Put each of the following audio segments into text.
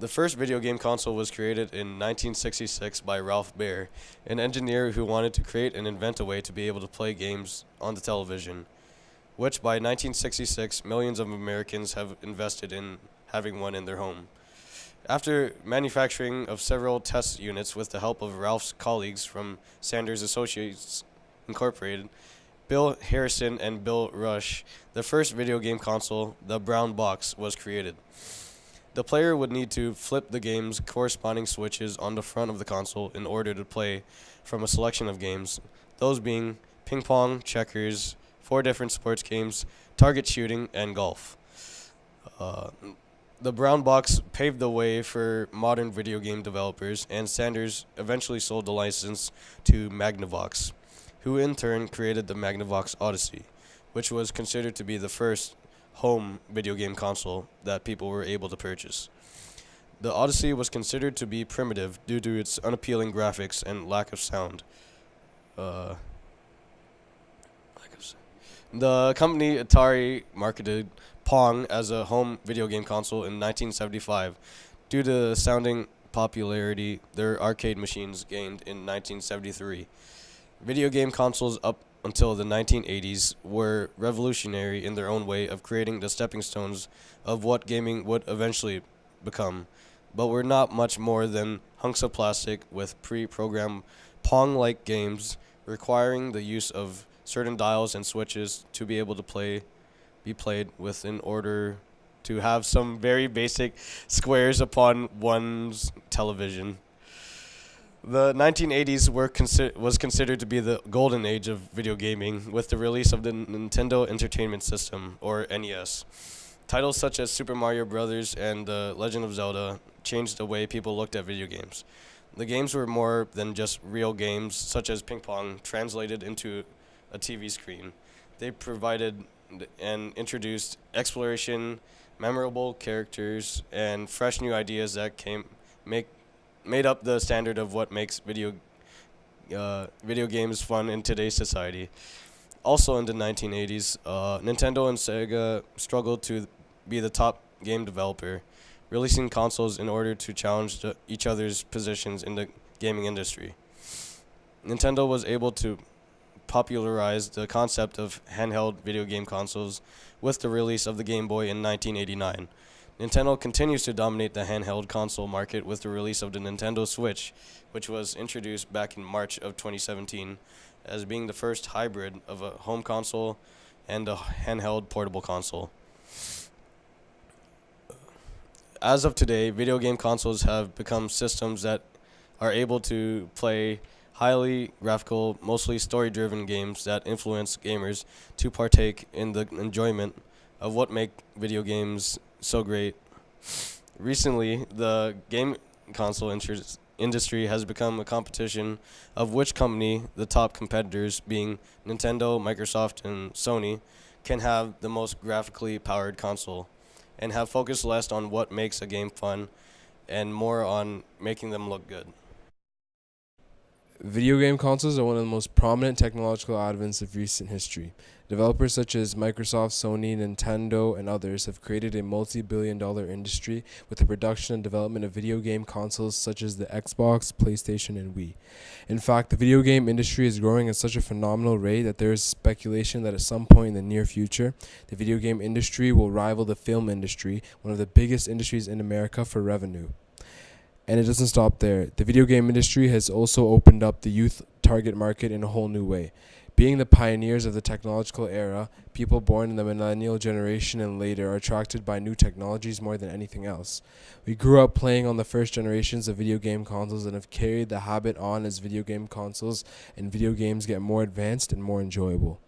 The first video game console was created in 1966 by Ralph Baer, an engineer who wanted to create and invent a way to be able to play games on the television, which by 1966 millions of Americans have invested in having one in their home. After manufacturing of several test units with the help of Ralph's colleagues from Sanders Associates Incorporated, Bill Harrison and Bill Rush, the first video game console, the brown box, was created. The player would need to flip the game's corresponding switches on the front of the console in order to play from a selection of games, those being ping pong, checkers, 4 different sports games, target shooting, and golf. The brown box paved the way for modern video game developers, and Sanders eventually sold the license to Magnavox, who in turn created the Magnavox Odyssey, which was considered to be the first home video game console that people were able to purchase. The Odyssey was considered to be primitive due to its unappealing graphics and lack of sound. The company Atari marketed Pong as a home video game console in 1975. Due to the sounding popularity their arcade machines gained in 1973. Video game consoles up until the 1980s were revolutionary in their own way of creating the stepping stones of what gaming would eventually become, but were not much more than hunks of plastic with pre-programmed Pong-like games requiring the use of certain dials and switches to be able to be played with in order to have some very basic squares upon one's television. The 1980s was considered to be the golden age of video gaming with the release of the Nintendo Entertainment System, or NES. Titles such as Super Mario Bros. And The Legend of Zelda changed the way people looked at video games. The games were more than just real games, such as ping pong, translated into a TV screen. They provided and introduced exploration, memorable characters, and fresh new ideas that made up the standard of what makes video games fun in today's society. Also in the 1980s, Nintendo and Sega struggled to be the top game developer, releasing consoles in order to challenge each other's positions in the gaming industry. Nintendo was able to popularized the concept of handheld video game consoles with the release of the Game Boy in 1989. Nintendo continues to dominate the handheld console market with the release of the Nintendo Switch, which was introduced back in March of 2017 as being the first hybrid of a home console and a handheld portable console. As of today, video game consoles have become systems that are able to play highly graphical, mostly story-driven games that influence gamers to partake in the enjoyment of what make video games so great. Recently, the game console industry has become a competition of which company, the top competitors being Nintendo, Microsoft, and Sony, can have the most graphically powered console, and have focused less on what makes a game fun and more on making them look good. Video game consoles are one of the most prominent technological advances of recent history. Developers such as Microsoft, Sony, Nintendo, and others have created a multi-billion-dollar industry with the production and development of video game consoles such as the Xbox, PlayStation, and Wii. In fact, the video game industry is growing at such a phenomenal rate that there is speculation that at some point in the near future, the video game industry will rival the film industry, one of the biggest industries in America for revenue. And it doesn't stop there. The video game industry has also opened up the youth target market in a whole new way. Being the pioneers of the technological era, people born in the millennial generation and later are attracted by new technologies more than anything else. We grew up playing on the first generations of video game consoles and have carried the habit on as video game consoles and video games get more advanced and more enjoyable.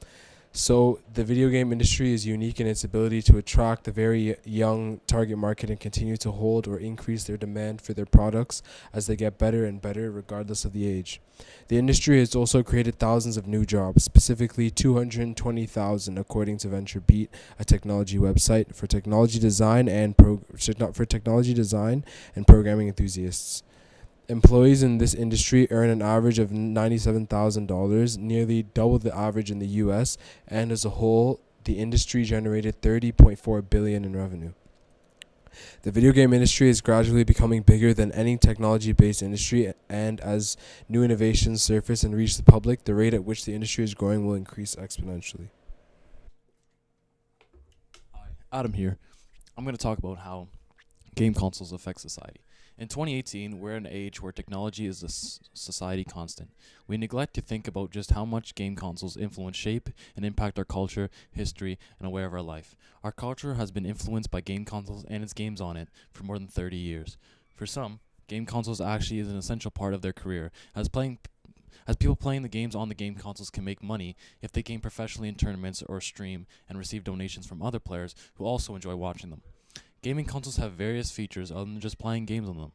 So the video game industry is unique in its ability to attract the very young target market and continue to hold or increase their demand for their products as they get better and better regardless of the age. The industry has also created thousands of new jobs, specifically 220,000 according to VentureBeat, a technology website for technology design and programming enthusiasts. Employees in this industry earn an average of $97,000, nearly double the average in the US, and as a whole, the industry generated $30.4 billion in revenue. The video game industry is gradually becoming bigger than any technology-based industry, and as new innovations surface and reach the public, the rate at which the industry is growing will increase exponentially. Hi, Adam here. I'm going to talk about how game consoles affect society. In 2018, we're in an age where technology is a society constant. We neglect to think about just how much game consoles influence, shape, and impact our culture, history, and a way of our life. Our culture has been influenced by game consoles and its games on it for more than 30 years. For some, game consoles actually is an essential part of their career, as people playing the games on the game consoles can make money if they game professionally in tournaments or stream and receive donations from other players who also enjoy watching them. Gaming consoles have various features other than just playing games on them.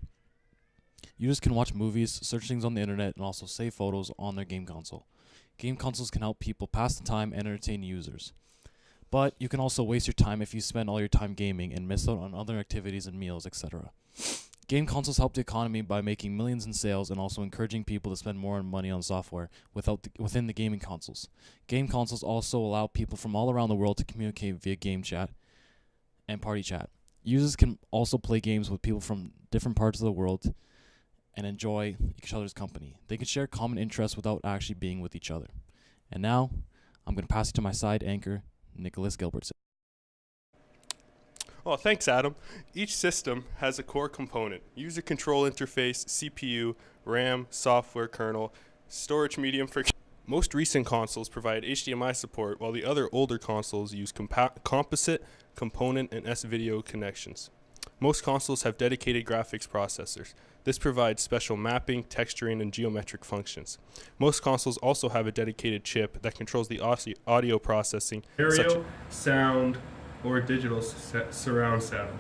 Users can watch movies, search things on the internet, and also save photos on their game console. Game consoles can help people pass the time and entertain users. But you can also waste your time if you spend all your time gaming and miss out on other activities and meals, etc. Game consoles help the economy by making millions in sales and also encouraging people to spend more money on software within the gaming consoles. Game consoles also allow people from all around the world to communicate via game chat and party chat. Users can also play games with people from different parts of the world and enjoy each other's company. They can share common interests without actually being with each other. And now, I'm going to pass it to my side anchor, Nicholas Gilbertson. Oh, thanks, Adam. Each system has a core component: user control interface, CPU, RAM, software kernel, storage medium for... Most recent consoles provide HDMI support, while the other older consoles use composite, component, and S-video connections. Most consoles have dedicated graphics processors. This provides special mapping, texturing, and geometric functions. Most consoles also have a dedicated chip that controls the audio processing, stereo, sound, or digital surround sound.